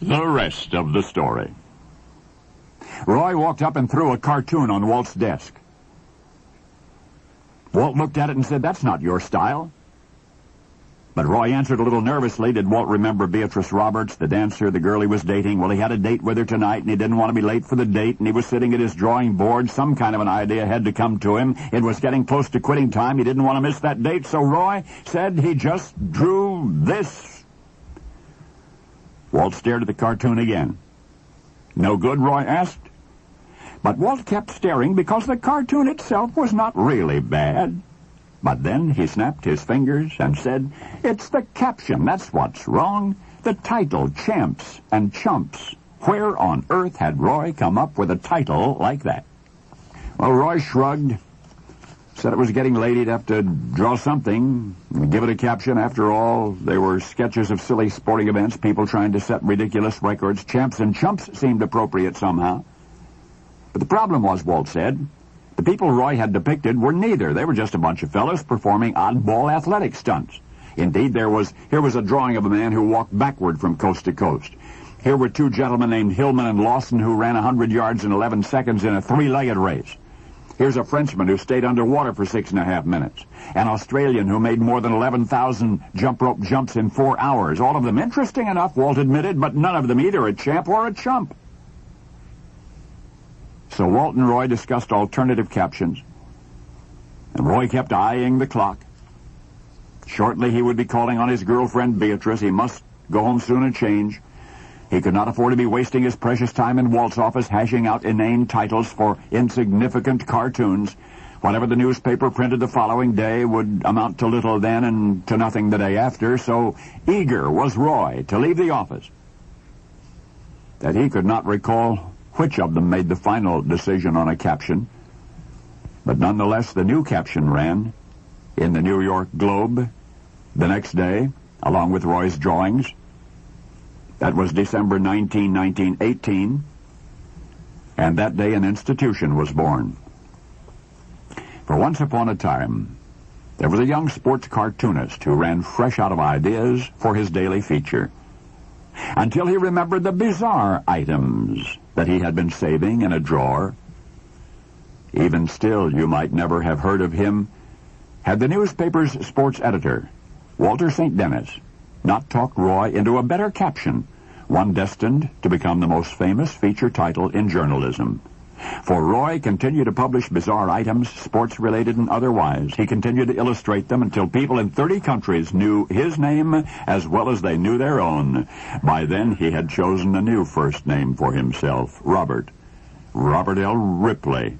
The rest of the story. Roy walked up and threw a cartoon on Walt's desk. Walt looked at it and said, "That's not your style." But Roy answered a little nervously, did Walt remember Beatrice Roberts, the dancer, the girl he was dating? Well, he had a date with her tonight, and he didn't want to be late for the date, and he was sitting at his drawing board. Some kind of an idea had to come to him. It was getting close to quitting time. He didn't want to miss that date, so Roy said he just drew this. Walt stared at the cartoon again. "No good?" Roy asked. But Walt kept staring because the cartoon itself was not really bad. But then he snapped his fingers and said, "It's the caption, that's what's wrong. The title, Champs and Chumps. Where on earth had Roy come up with a title like that?" Well, Roy shrugged, said it was getting late, he'd have to draw something, and give it a caption. After all, they were sketches of silly sporting events, people trying to set ridiculous records. Champs and Chumps seemed appropriate somehow. But the problem was, Walt said, the people Roy had depicted were neither. They were just a bunch of fellows performing oddball athletic stunts. Indeed, here was a drawing of a man who walked backward from coast to coast. Here were two gentlemen named Hillman and Lawson who ran 100 yards in 11 seconds in a three-legged race. Here's a Frenchman who stayed underwater for 6.5 minutes. An Australian who made more than 11,000 jump rope jumps in 4 hours. All of them interesting enough, Walt admitted, but none of them either a champ or a chump. So Walt and Roy discussed alternative captions, and Roy kept eyeing the clock. Shortly he would be calling on his girlfriend Beatrice. He must go home soon and change. He could not afford to be wasting his precious time in Walt's office hashing out inane titles for insignificant cartoons. Whatever the newspaper printed the following day would amount to little then and to nothing the day after, so eager was Roy to leave the office that he could not recall which of them made the final decision on a caption. But nonetheless, the new caption ran in the New York Globe the next day, along with Roy's drawings. That was December 19, 1918, and that day an institution was born. For once upon a time, there was a young sports cartoonist who ran fresh out of ideas for his daily feature, until he remembered the bizarre items that he had been saving in a drawer. Even still, you might never have heard of him had the newspaper's sports editor, Walter St. Dennis, not talked Roy into a better caption, one destined to become the most famous feature title in journalism. For Roy continued to publish bizarre items, sports-related and otherwise. He continued to illustrate them until people in 30 countries knew his name as well as they knew their own. By then, he had chosen a new first name for himself, Robert L. Ripley.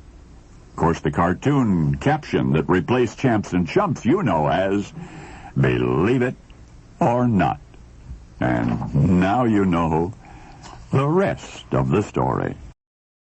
Of course, the cartoon caption that replaced Champs and Chumps you know as Believe It or Not. And now you know the rest of the story.